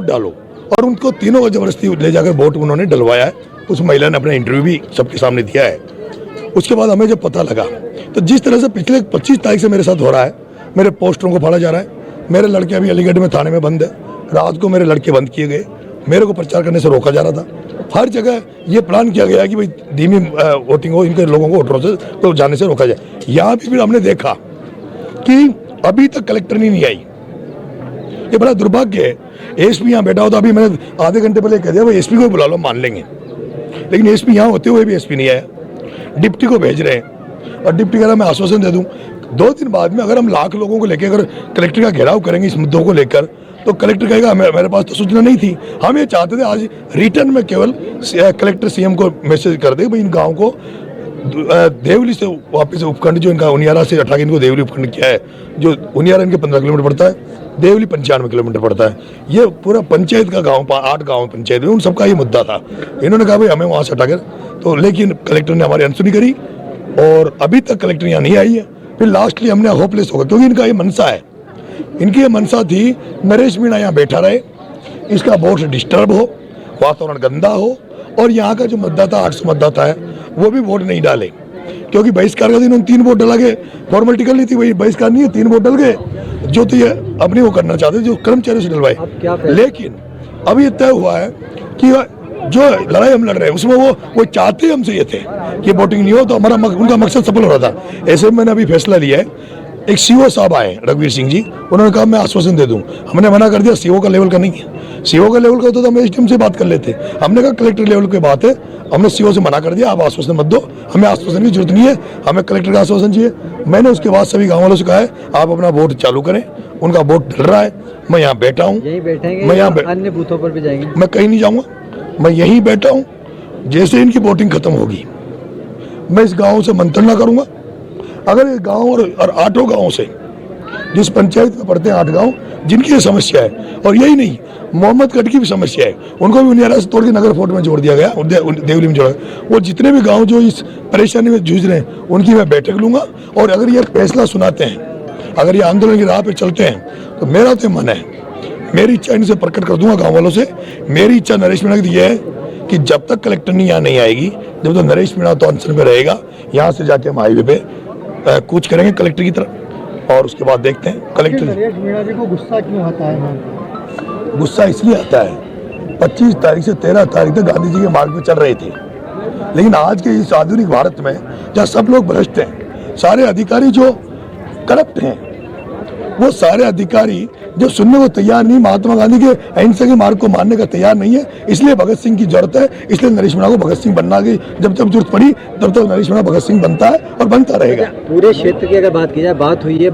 डालो, और उनको तीनों को जबरदस्ती ले जाकर वोट उन्होंने डलवाया है। उस महिला ने अपना इंटरव्यू भी सबके सामने दिया है। उसके बाद हमें जब पता लगा तो जिस तरह से पिछले 25 तारीख से मेरे साथ हो रहा है, मेरे पोस्टरों को फाड़ा जा रहा है, मेरे लड़के अभी अलीगढ़ में थाने में बंद है, रात को मेरे लड़के बंद किए गए, मेरे को प्रचार करने से रोका जा रहा था। हर जगह ये प्लान किया गया कि भाई धीमी वोटिंग हो, इनके लोगों को वोटरों से तो जाने से रोका जाए। यहाँ भी फिर हमने देखा कि अभी तक कलेक्टर नहीं आई। ये बड़ा दुर्भाग्य है। एसपी यहाँ बैठा होता, अभी मैंने आधे घंटे पहले कह दिया भाई एसपी को बुला लो, मान लेंगे, लेकिन एसपी यहाँ होते हुए भी एसपी नहीं आया। डिप्टी को भेज रहे हैं और डिप्टी कह रहा मैं आश्वासन दे दूं 2 दिन बाद में अगर हम लाख लोगों को लेकर अगर कलेक्टर का घेराव करेंगे इस मुद्दों को लेकर, तो कलेक्टर कहेगा मेरे पास तो सूचना नहीं थी। हम ये चाहते थे आज रिटर्न में केवल कलेक्टर सीएम को मैसेज कर दे भाई इन गाँव को देवली से वापस उपखंड जो इनका उनियारा से हटा के इनको देवली उपखंड किया है, जो उनियारा इनके 15 किलोमीटर पड़ता है, देवली 95 किलोमीटर पड़ता है। ये पूरा पंचायत का गांव, 8 गांव पंचायत में, उन सबका ये मुद्दा था। इन्होंने कहा भाई हमें वहाँ से हटाकर, तो लेकिन कलेक्टर ने हमारी अनसुनी करी और अभी तक कलेक्टर यहाँ नहीं आई है। फिर लास्टली हमने होपलेस हो गए, क्योंकि इनका ये मनसा है, इनकी ये मनसा थी नरेश मीणा यहाँ बैठा रहे, इसका वोट डिस्टर्ब हो, वातावरण गंदा हो, और यहाँ का जो मतदाता 800 मतदाता है वो भी वोट नहीं डाले, क्योंकि बहिष्कार का दिन उन 3 वोट डला के फॉर्मेलिटी कर ली थी। वही बहिष्कार नहीं है, 3 वोट डल गए, जो तो ये अपने वो करना चाहते जो कर्मचारियों से डलवाए। लेकिन अभी ये तय हुआ है कि जो लड़ाई हम लड़ रहे हैं उसमें वो चाहते हमसे ये थे कि वोटिंग नहीं हो, तो हमारा उनका मकसद सफल हो रहा था। ऐसे में मैंने अभी फैसला लिया है, एक सीओ साहब आए रघुवीर सिंह जी, उन्होंने कहा मैं आश्वासन दे दूं। हमने मना कर दिया, सीओ का लेवल का नहीं है, सीओ का लेवल का होता तो हम एसडीएम से बात कर लेते। हमने कहा कलेक्टर लेवल की बात है, हमने सीओ से मना कर दिया, आप आश्वासन मत दो, हमें आश्वासन की जरूरत नहीं है, हमें कलेक्टर का आश्वासन चाहिए। मैंने उसके बाद सभी गाँव वालों से कहा है आप अपना वोट चालू करें, उनका वोट ढल रहा है, मैं यहाँ बैठा हूँ, मैं यहाँ अन्य बूथों पर भी जाएंगे, मैं कहीं नहीं जाऊँगा, मैं यहीं बैठा हूँ। जैसे इनकी वोटिंग खत्म होगी मैं इस गाँव से मंत्रणा करूँगा। अगर ये गाँव और 8 गाँव से, जिस पंचायत में पड़ते हैं 8 गांव जिनकी ये समस्या है, और यही नहीं मोहम्मद गढ़ की भी समस्या है, उनको भी उनियारा से तोड़ के नगर फोर्ट में जोड़ दिया गया, देवली में जोड़ा गया। वो जितने भी गांव जो इस परेशानी में जूझ रहे हैं उनकी मैं बैठक लूंगा, और अगर ये फैसला सुनाते हैं, अगर ये आंदोलन की राह पे चलते हैं, तो मेरा तो मन है, मेरी इच्छा इनसे प्रकट कर दूंगा गाँव वालों से। मेरी इच्छा नरेश मीणा की ये है कि जब तक कलेक्टर यहाँ नहीं आएगी, जब तक नरेश मीणा तो अनशन में रहेगा, यहाँ से जाके हम हाईवे पे कूच करेंगे कलेक्टर की तरफ, और उसके बाद देखते हैं कलेक्टर। नरेश मीणा जी को गुस्सा क्यों आता है? गुस्सा इसलिए आता है 25 तारीख से 13 तारीख तक गांधी जी के मार्ग पे चल रहे थे, लेकिन आज के इस आधुनिक भारत में जहाँ सब लोग भ्रष्ट हैं, सारे अधिकारी जो करप्ट हैं, वो सारे अधिकारी जो सुनने को तैयार नहीं, महात्मा गांधी के अहिंसा के मार्ग को मानने का तैयार नहीं है, इसलिए भगत सिंह की जरूरत है। इसलिए नरेश मीणा को भगत सिंह बनना की जब तक जरूरत पड़ी तब तक नरेश मीणा भगत सिंह बनता है और बनता रहेगा। पूरे क्षेत्र की अगर बात की जाए, बात हुई है